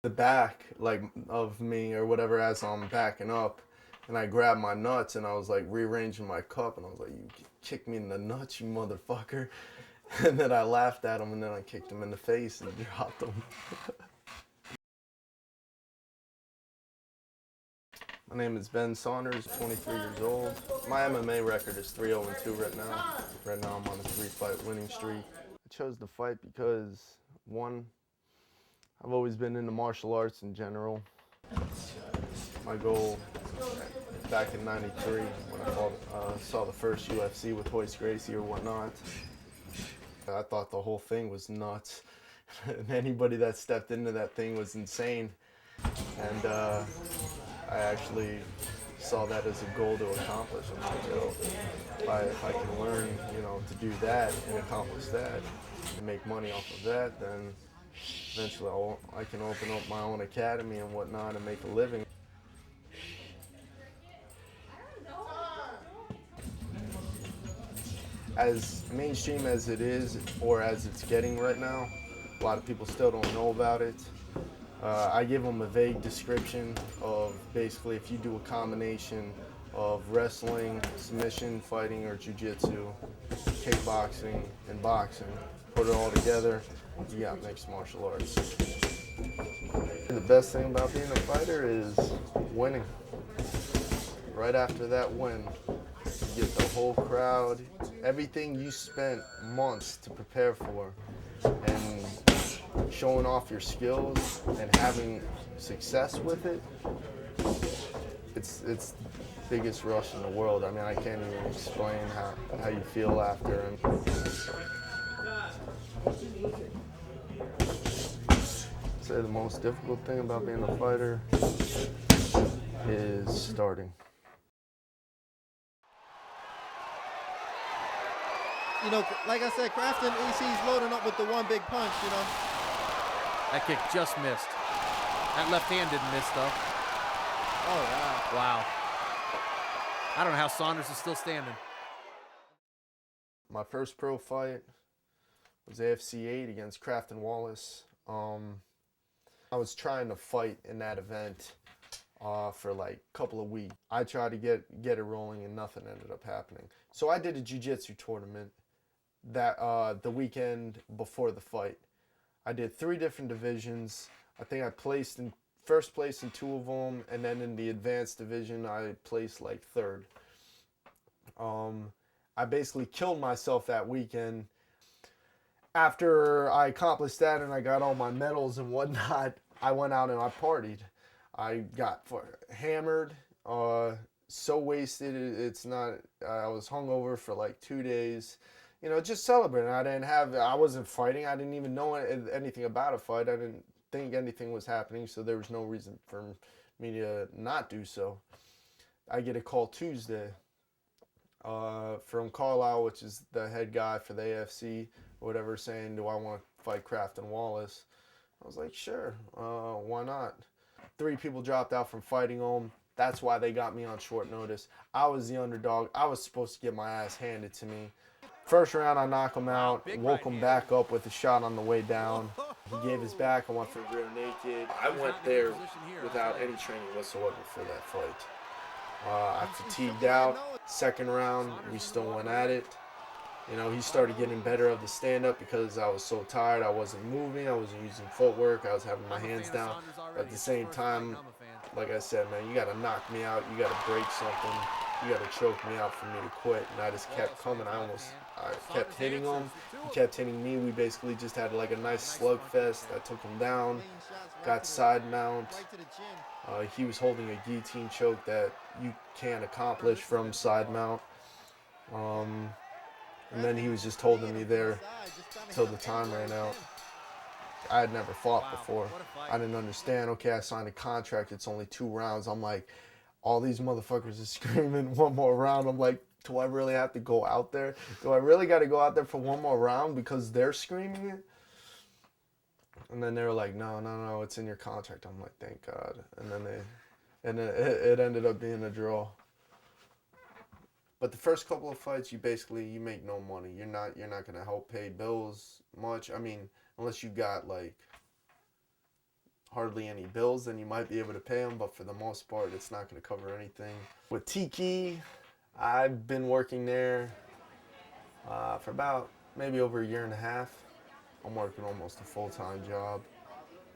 The back, like, of me or whatever, as I'm backing up, and I grabbed my nuts and I was like rearranging my cup, and I was like, "You kicked me in the nuts, you motherfucker!" And then I laughed at him, and then I kicked him in the face and dropped him. My name is Ben Saunders, 23 years old. My MMA record is 3-0-2 right now. Right now I'm on a 3-fight winning streak. I chose to fight because, one, I've always been into martial arts in general. My goal back in '93 when I saw the first UFC with Royce Gracie or whatnot, I thought the whole thing was nuts. And anybody that stepped into that thing was insane. And I actually saw that as a goal to accomplish. I'm like, yo, if I can learn, to do that and accomplish that and make money off of that, then eventually I can open up my own academy and whatnot and make a living. As mainstream as it is, or as it's getting right now, a lot of people still don't know about it. I give them a vague description of basically if you do a combination of wrestling, submission, fighting, or jiu-jitsu, kickboxing, and boxing, put it all together, you got mixed martial arts. The best thing about being a fighter is winning. Right after that win, you get the whole crowd, everything you spent months to prepare for, and showing off your skills and having success with it. It's the biggest rush in the world. I mean, I can't even explain how you feel after. And say the most difficult thing about being a fighter is starting. Like I said, Crafton, he's loading up with the one big punch, That kick just missed. That left hand didn't miss, though. Oh, wow. Wow. I don't know how Saunders is still standing. My first pro fight was AFC 8 against Crafton Wallace. I was trying to fight in that event for like a couple of weeks. I tried to get it rolling and nothing ended up happening. So I did a jiu-jitsu tournament that the weekend before the fight. I did 3 different divisions. I think I placed in first place in 2 of them, and then in the advanced division I placed like 3rd. I basically killed myself that weekend. After I accomplished that and I got all my medals and whatnot, I went out and I partied. I got hammered, so wasted. It's not. I was hungover for like 2 days. Just celebrating. I wasn't fighting. I didn't even know anything about a fight. I didn't think anything was happening, so there was no reason for me to not do so. I get a call Tuesday from Carlisle, which is the head guy for the AFC or whatever, saying, do I want to fight Crafton Wallace? I was like, sure, why not? 3 people dropped out from fighting him. That's why they got me on short notice. I was the underdog. I was supposed to get my ass handed to me. First round, I knock him out, woke him back up with a shot on the way down. He gave his back. I went for rear naked. I went there without any training whatsoever for that fight. I fatigued out. Second round, we still went at it. He started getting better of the stand-up because I was so tired. I wasn't moving. I wasn't using footwork. I was having my hands down. At the same time, like I said, man, you got to knock me out. You got to break something. You got to choke me out for me to quit. And I just kept coming. I kept hitting him. He kept hitting me. We basically just had like a nice slugfest. I took him down, got side mount. He was holding a guillotine choke that you can't accomplish from side mount. And then he was just holding me there till the time ran out. I had never fought before. I didn't understand. Okay, I signed a contract. It's only 2 rounds. I'm like, all these motherfuckers are screaming 1 more round. I'm like, do I really have to go out there? Do I really got to go out there for 1 more round because they're screaming it? And then they were like, no, it's in your contract. I'm like, thank God. And then it ended up being a draw. But the first couple of fights, you make no money. You're not gonna help pay bills much. I mean, unless you got like hardly any bills, then you might be able to pay them, but for the most part, it's not going to cover anything. With Tiki, I've been working there for about maybe over a year and a half. I'm working almost a full-time job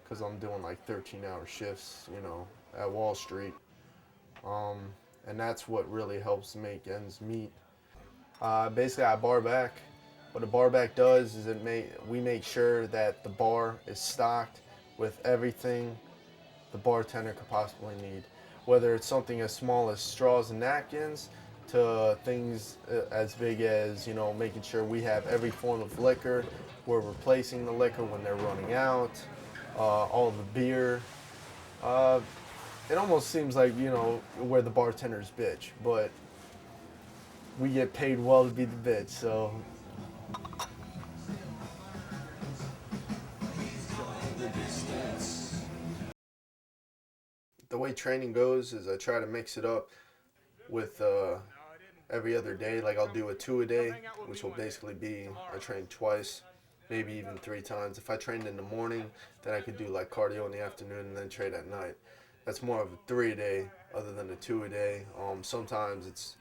because I'm doing like 13-hour shifts, you know, at Wall Street. And that's what really helps make ends meet. Basically, I bar back. What a bar back does is we make sure that the bar is stocked with everything the bartender could possibly need. Whether it's something as small as straws and napkins to things as big as, you know, making sure we have every form of liquor. We're replacing the liquor when they're running out. All the beer. It almost seems like, you know, we're the bartender's bitch, but we get paid well to be the bitch, so. The way training goes is I try to mix it up with every other day. Like I'll do a 2 a day, which will basically be I train twice, maybe even 3 times. If I trained in the morning, then I could do like cardio in the afternoon and then train at night. That's more of a 3 a day other than a 2 a day. Sometimes it's,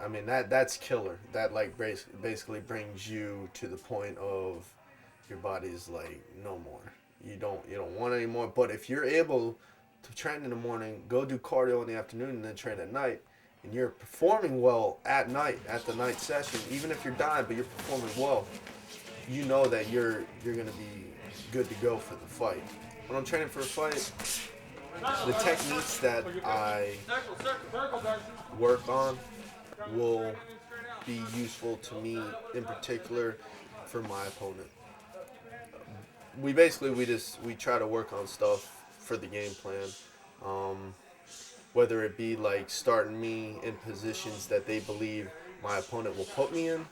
I mean, that's killer. That like basically brings you to the point of your body's like no more. You don't want any more. But if you're able to train in the morning, go do cardio in the afternoon, and then train at night, and you're performing well at night, at the night session, even if you're dying, but you're performing well, you know that you're gonna be good to go for the fight. When I'm training for a fight, the techniques that I work on will be useful to me in particular for my opponent. We try to work on stuff for the game plan, whether it be like starting me in positions that they believe my opponent will put me in,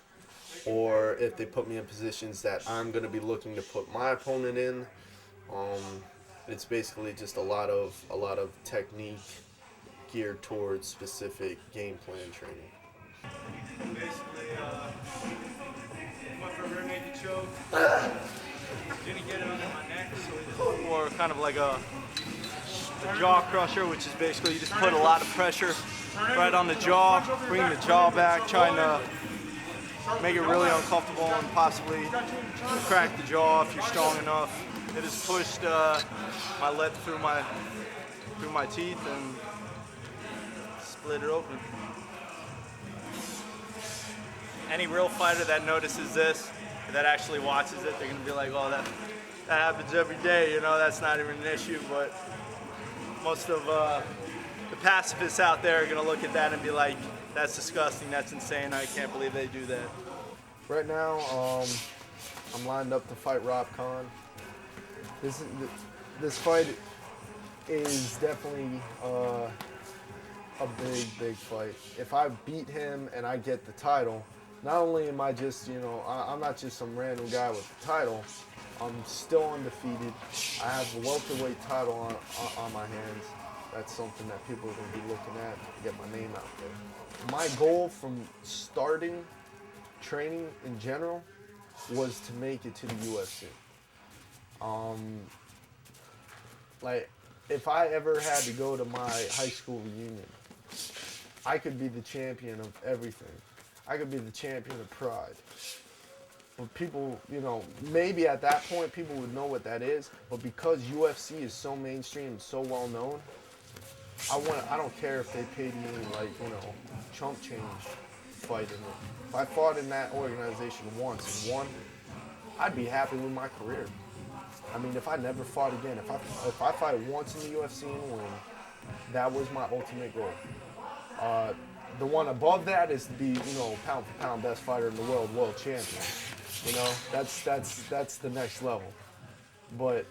or if they put me in positions that I'm going to be looking to put my opponent in. It's basically just a lot of technique geared towards specific game plan training. Basically, went for a rear naked choke. Didn't get it under my neck, so we just went for kind of like a jaw crusher, which is basically you just put a lot of pressure right on the jaw, bring the jaw back, trying to make it really uncomfortable and possibly crack the jaw if you're strong enough. It has pushed my lip through my teeth and split it open. Any real fighter that notices this, that actually watches it, they're gonna be like, oh, that happens every day, you know, that's not even an issue. But most of the pacifists out there are gonna look at that and be like, that's disgusting, that's insane, I can't believe they do that. Right now, I'm lined up to fight Rob Khan. This fight is definitely a big fight. If I beat him and I get the title, not only am I just, you know, I'm not just some random guy with the title, I'm still undefeated. I have a welterweight title on my hands. That's something that people are going to be looking at to get my name out there. My goal from starting training in general was to make it to the UFC. Like, if I ever had to go to my high school reunion, I could be the champion of everything. I could be the champion of pride. But people, you know, maybe at that point people would know what that is, but because UFC is so mainstream and so well known, I don't care if they paid me like, you know, chump change fighting it. If I fought in that organization once and won, I'd be happy with my career. I mean, if I never fought again, if I fight once in the UFC and win, that was my ultimate goal. The one above that is to be, you know, pound for pound best fighter in the world champion. You know, that's the next level. But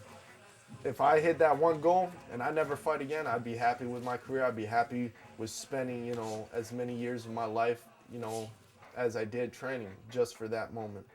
if I hit that one goal and I never fight again, I'd be happy with my career. I'd be happy with spending, you know, as many years of my life, you know, as I did training just for that moment.